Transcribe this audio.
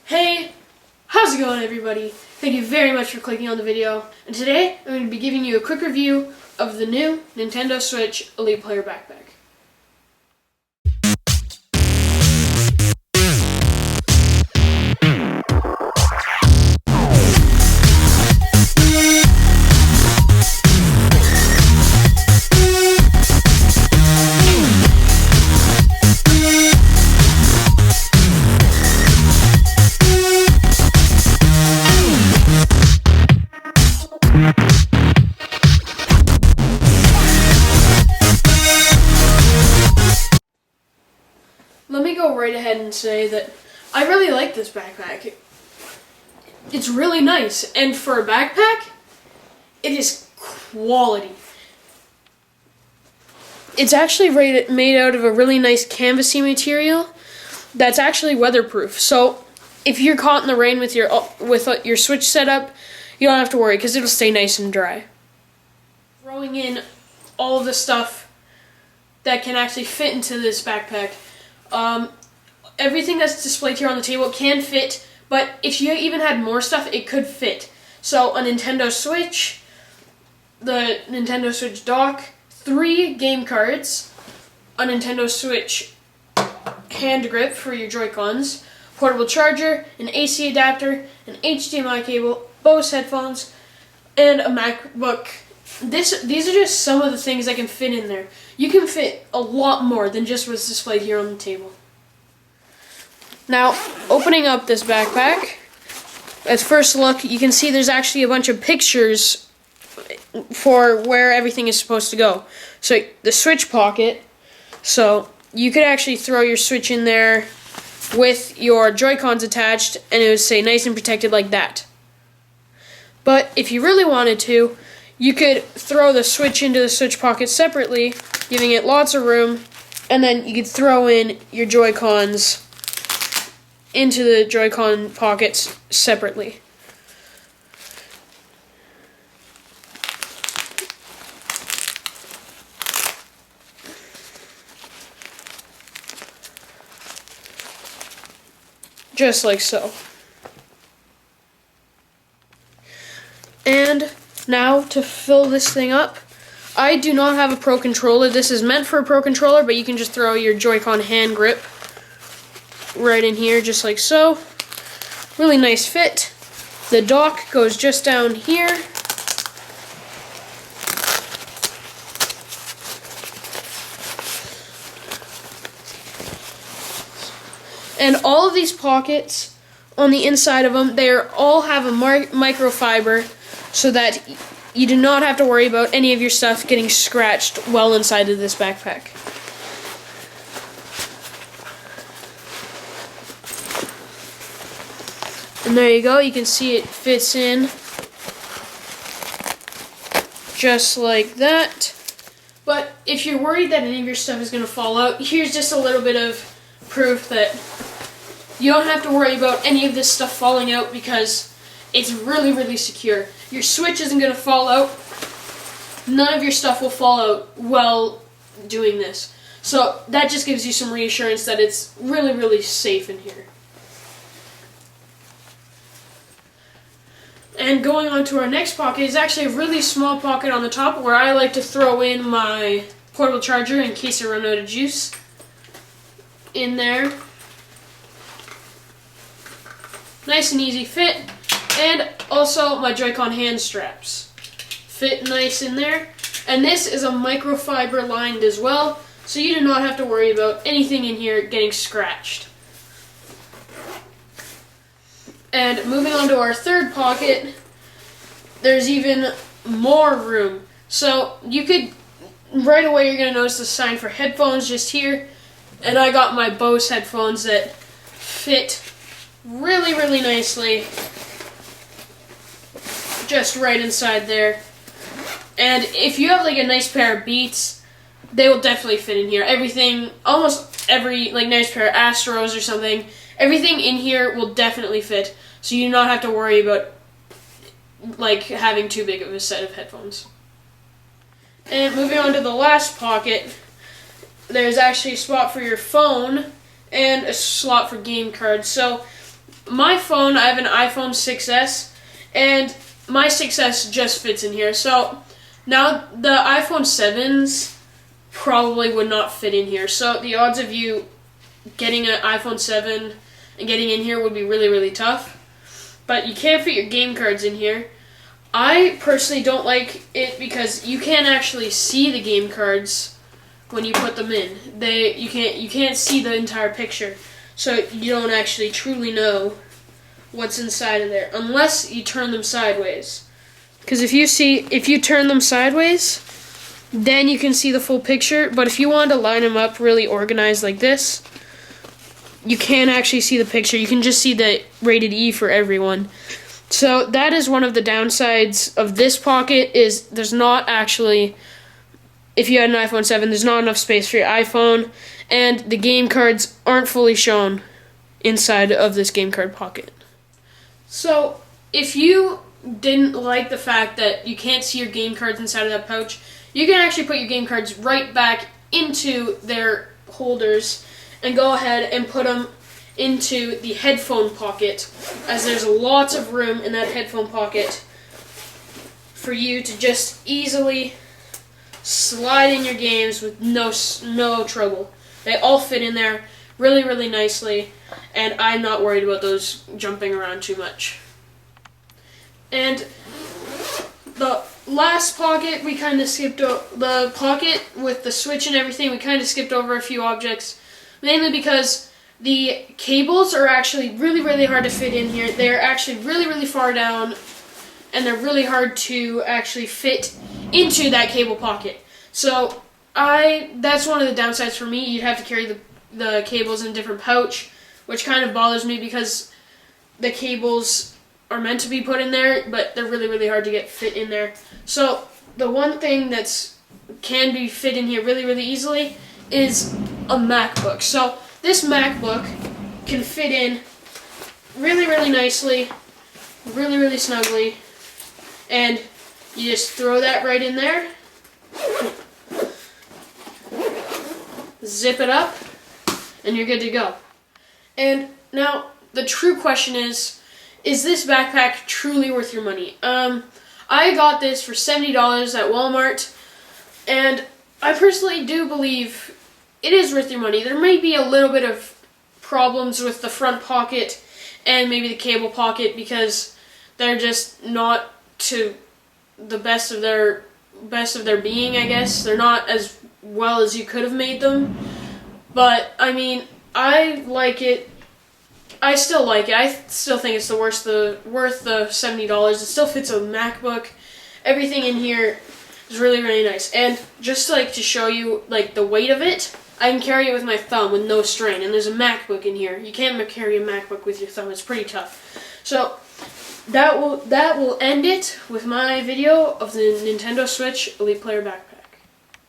Hey, how's it going everybody? Thank you very much for clicking on the video. And today, I'm going to be giving you a quick review of the new Nintendo Switch Elite Player Backpack. Let me go right ahead and say that I really like this backpack. It's really nice, and for a backpack, it is quality. It's actually made out of a really nice canvasy material that's actually weatherproof. So if you're caught in the rain with your Switch setup, you don't have to worry because it'll stay nice and dry. Throwing in all of the stuff that can actually fit into this backpack. Everything that's displayed here on the table can fit, but if you even had more stuff, it could fit. So a Nintendo Switch, the Nintendo Switch dock, 3 game cards, a Nintendo Switch hand grip for your Joy-Cons, portable charger, an AC adapter, an HDMI cable, Bose headphones, and a MacBook. These are just some of the things that can fit in there. You can fit a lot more than just what's displayed here on the table. Now, opening up this backpack, at first look, you can see there's actually a bunch of pictures for where everything is supposed to go. So, the Switch pocket, so you could actually throw your Switch in there with your Joy-Cons attached, and it would say nice and protected like that. But if you really wanted to, you could throw the Switch into the Switch pocket separately, giving it lots of room, and then you could throw in your Joy-Cons into the Joy-Con pockets separately. Just like so. And now to fill this thing up, I do not have a Pro Controller. This is meant for a Pro Controller, but you can just throw your Joy-Con hand grip right in here, just like so. Really nice fit. The dock goes just down here. And all of these pockets on the inside of them, they all have a microfiber so that you do not have to worry about any of your stuff getting scratched well inside of this backpack. And there you go, you can see it fits in just like that. But if you're worried that any of your stuff is going to fall out, here's just a little bit of proof that you don't have to worry about any of this stuff falling out because it's really, really secure. Your Switch isn't going to fall out. None of your stuff will fall out while doing this. So that just gives you some reassurance that it's really, really safe in here. And going on to our next pocket is actually a really small pocket on the top where I like to throw in my portable charger in case I run out of juice. In there. Nice and easy fit. And also my Joy-Con hand straps. Fit nice in there. And this is a microfiber lined as well, so you do not have to worry about anything in here getting scratched. And moving on to our third pocket, there's even more room. So you could, right away you're going to notice the sign for headphones just here. And I got my Bose headphones that fit really, really nicely just right inside there. And if you have like a nice pair of Beats, they will definitely fit in here. Everything, almost every like nice pair of Astros or something, everything in here will definitely fit. So you do not have to worry about like having too big of a set of headphones. And moving on to the last pocket, there's actually a spot for your phone and a slot for game cards. So my phone, I have an iPhone 6S, and my 6S just fits in here. So now the iPhone 7s probably would not fit in here. So the odds of you getting an iPhone 7 and getting in here would be really, really tough. But you can't fit your game cards in here. I personally don't like it because you can't actually see the game cards when you put them in. You can't see the entire picture. So you don't actually truly know what's inside of there unless you turn them sideways. Because if you turn them sideways, then you can see the full picture. But if you want to line them up really organized like this, you can't actually see the picture. You can just see the rated E for everyone. So that is one of the downsides of this pocket is there's not actually, if you had an iPhone 7, there's not enough space for your iPhone, and the game cards aren't fully shown inside of this game card pocket. So if you didn't like the fact that you can't see your game cards inside of that pouch, you can actually put your game cards right back into their holders and go ahead and put them into the headphone pocket, as there's lots of room in that headphone pocket for you to just easily slide in your games with no trouble. They all fit in there really, really nicely, and I'm not worried about those jumping around too much. And the last pocket, we kind of skipped the pocket with the Switch and everything. We kind of skipped over a few objects, mainly because the cables are actually really, really hard to fit in here. They're actually really, really far down, and they're really hard to actually fit into that cable pocket. So that's one of the downsides for me. You'd have to carry the cables in a different pouch, which kind of bothers me because the cables are meant to be put in there, but they're really, really hard to fit in there. So the one thing can be fit in here really, really easily is a MacBook. So this MacBook can fit in really, really nicely, really, really snugly, and you just throw that right in there, zip it up, and you're good to go. And now the true question is this backpack truly worth your money? I got this for $70 at Walmart, and I personally do believe it is worth your money. There may be a little bit of problems with the front pocket and maybe the cable pocket because they're just not to the best of their being, I guess. They're not as well as you could have made them. But I mean, I like it. I still like it. I still think it's worth the $70. It still fits a MacBook. Everything in here is really, really nice. And just to show you the weight of it, I can carry it with my thumb with no strain, and there's a MacBook in here. You can't carry a MacBook with your thumb. It's pretty tough. So that will end it with my video of the Nintendo Switch Elite Player Backpack.